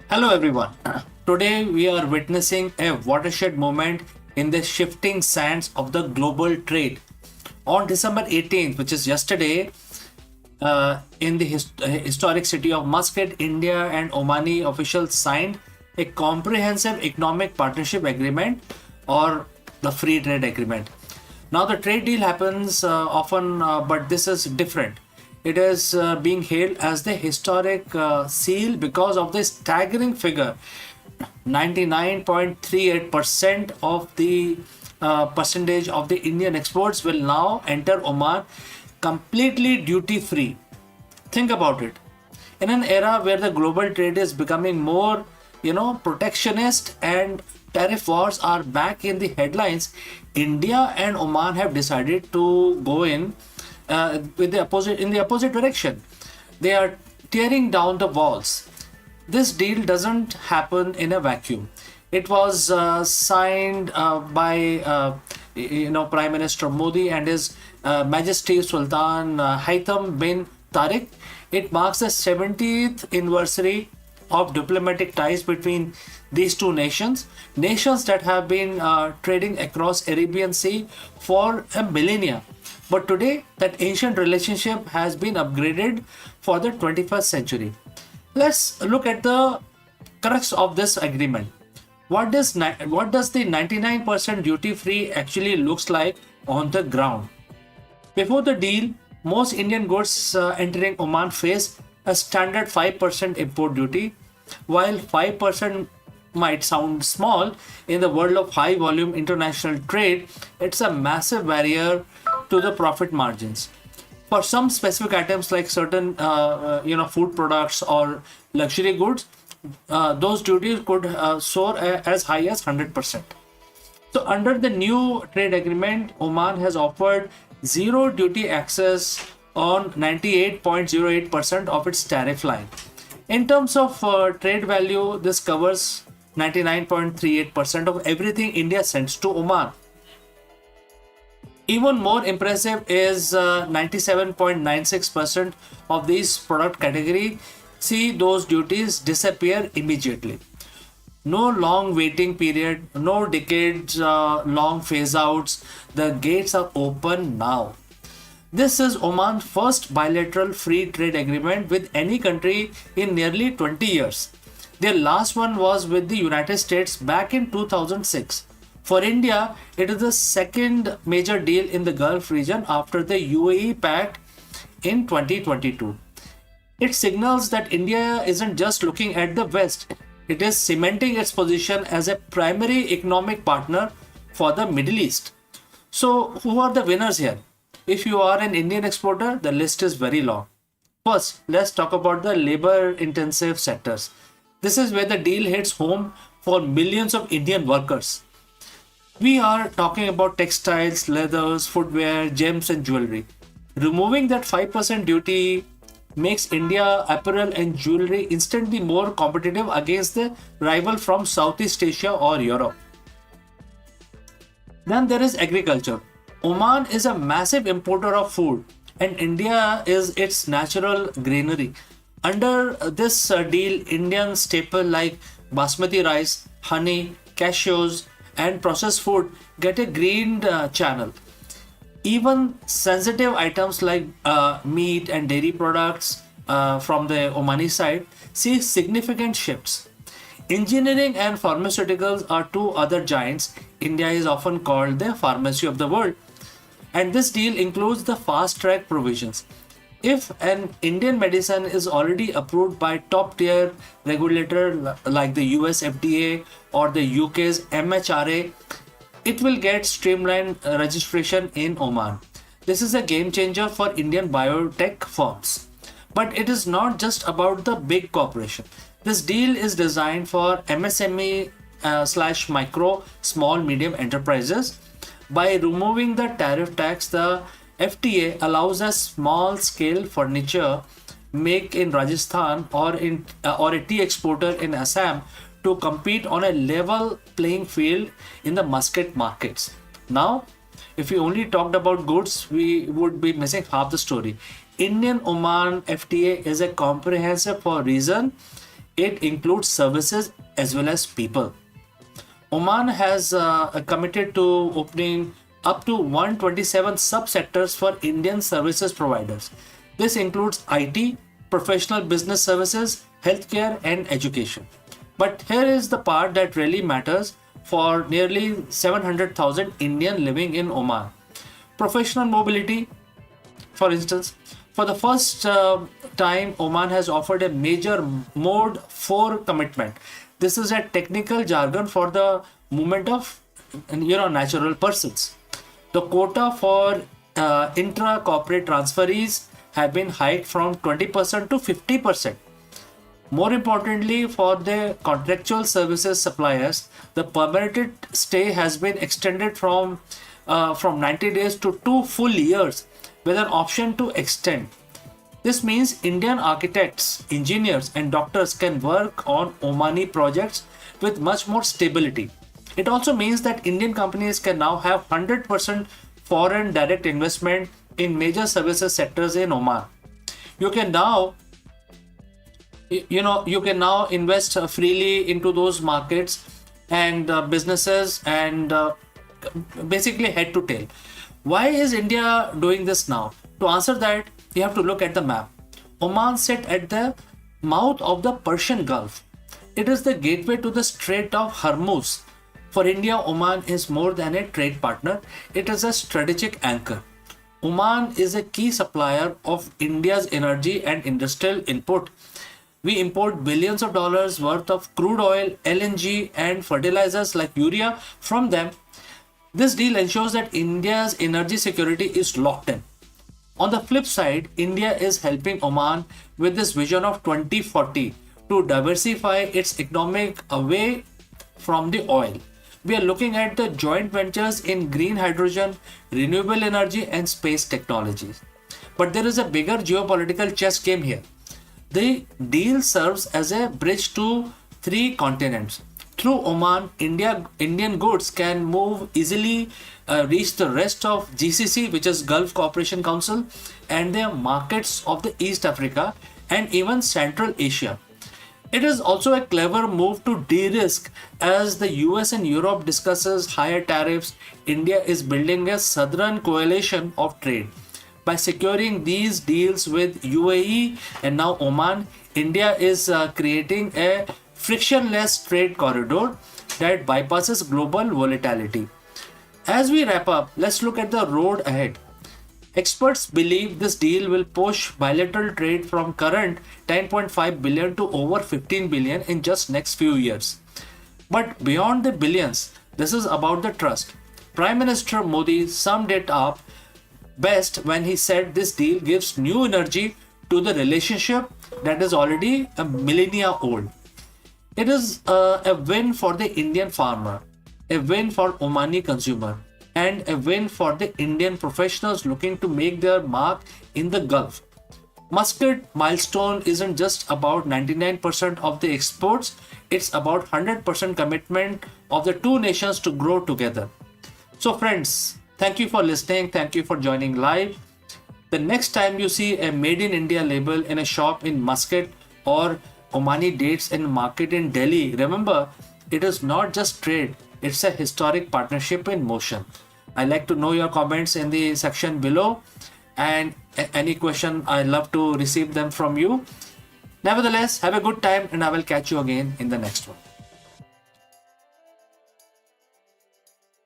Hello everyone. Today we are witnessing a watershed moment in the shifting sands of the global trade. On December 18th, which is yesterday, in the historic city of Muscat, India and Omani officials signed a comprehensive economic partnership agreement or the free trade agreement. Now, the trade deal happens often, but this is different. It is being hailed as the historic seal because of the staggering figure. 99.38% of the percentage of the Indian exports will now enter Oman completely duty free. Think about it. In an era where the global trade is becoming more, protectionist and tariff wars are back in the headlines, India and Oman have decided to go with the opposite direction. They are tearing down the walls. This deal doesn't happen in a vacuum. It was signed by Prime Minister Modi and His Majesty Sultan Haitham bin Tariq. It marks the 70th anniversary of diplomatic ties between these two nations that have been trading across Arabian Sea for a millennia. But today, that ancient relationship has been upgraded for the 21st century. Let's look at the crux of this agreement. What does the 99% duty free actually looks like on the ground? Before the deal, most Indian goods entering Oman face a standard 5% import duty. While 5% might sound small in the world of high volume international trade, it's a massive barrier to the profit margins. For some specific items like certain food products or luxury goods, those duties could soar as high as 100%. So under the new trade agreement, Oman has offered zero duty access on 98.08% of its tariff line. In terms of trade value, this covers 99.38% of everything India sends to Oman. Even more impressive is 97.96% of these product category see those duties disappear immediately. No long waiting period, no decades long phase outs. The gates are open now. This is Oman's first bilateral free trade agreement with any country in nearly 20 years. Their last one was with the United States back in 2006. For India, it is the second major deal in the Gulf region after the UAE pact in 2022. It signals that India isn't just looking at the West, it is cementing its position as a primary economic partner for the Middle East. So, who are the winners here? If you are an Indian exporter, the list is very long. First, let's talk about the labor intensive sectors. This is where the deal hits home for millions of Indian workers. We are talking about textiles, leathers, footwear, gems, and jewelry. Removing that 5% duty makes India apparel and jewelry instantly more competitive against the rival from Southeast Asia or Europe. Then there is agriculture. Oman is a massive importer of food, and India is its natural granary. Under this deal, Indian staple like basmati rice, honey, cashews, and processed food get a green channel. Even sensitive items like meat and dairy products from the Omani side see significant shifts. Engineering and pharmaceuticals are two other giants. India is often called the pharmacy of the world. And this deal includes the fast track provisions. If an Indian medicine is already approved by top tier regulator like the US FDA or the UK's MHRA, it will get streamlined registration in Oman. This is a game changer for Indian biotech firms. But it is not just about the big corporation. This deal is designed for MSME slash micro, small, medium enterprises. By removing the tariff tax, the FTA allows a small scale furniture make in Rajasthan or a tea exporter in Assam to compete on a level playing field in the Muscat markets. Now, if we only talked about goods, we would be missing half the story. Indian Oman FTA is a comprehensive for reason. It includes services as well as people. Oman has committed to opening up to 127 subsectors for Indian services providers. This includes IT, professional business services, healthcare, and education. But here is the part that really matters for nearly 700,000 Indian living in Oman. Professional mobility, for instance, for the first time, Oman has offered a major Mode 4 commitment. This is a technical jargon for the movement of natural persons. The quota for intra-corporate transferees have been hiked from 20% to 50%. More importantly, for the contractual services suppliers, the permitted stay has been extended from 90 days to 2 full years with an option to extend. This means Indian architects, engineers, and doctors can work on Omani projects with much more stability. It also means that Indian companies can now have 100% foreign direct investment in major services sectors in Oman. You can now invest freely into those markets and businesses and basically head to tail. Why is India doing this now? To answer that, you have to look at the map. Oman sits at the mouth of the Persian Gulf. It is the gateway to the Strait of Hormuz. For India, Oman is more than a trade partner, it is a strategic anchor. Oman is a key supplier of India's energy and industrial input. We import billions of dollars worth of crude oil, LNG, and fertilizers like urea from them. This deal ensures that India's energy security is locked in. On the flip side, India is helping Oman with this vision of 2040 to diversify its economic away from the oil. We are looking at the joint ventures in green hydrogen, renewable energy, and space technologies. But there is a bigger geopolitical chess game here. The deal serves as a bridge to 3 continents. Through Oman, Indian goods can move easily, reach the rest of GCC, which is Gulf Cooperation Council, and the markets of the East Africa and even Central Asia. It is also a clever move to de-risk as the US and Europe discusses higher tariffs. India is building a southern coalition of trade. By securing these deals with UAE and now Oman, India is creating a frictionless trade corridor that bypasses global volatility. As we wrap up, let's look at the road ahead. Experts believe this deal will push bilateral trade from current 10.5 billion to over 15 billion in just next few years. But beyond the billions, this is about the trust. Prime Minister Modi summed it up best when he said this deal gives new energy to the relationship that is already a millennia old. It is a win for the Indian farmer, a win for Omani consumer, and a win for the Indian professionals looking to make their mark in the Gulf. Muscat milestone isn't just about 99% of the exports, it's about 100% commitment of the two nations to grow together. So friends, thank you for listening, thank you for joining live. The next time you see a Made in India label in a shop in Muscat or Omani dates in market in Delhi, remember, it is not just trade, it's a historic partnership in motion. I'd like to know your comments in the section below, and any question, I love to receive them from you. Nevertheless, have a good time and I will catch you again in the next one.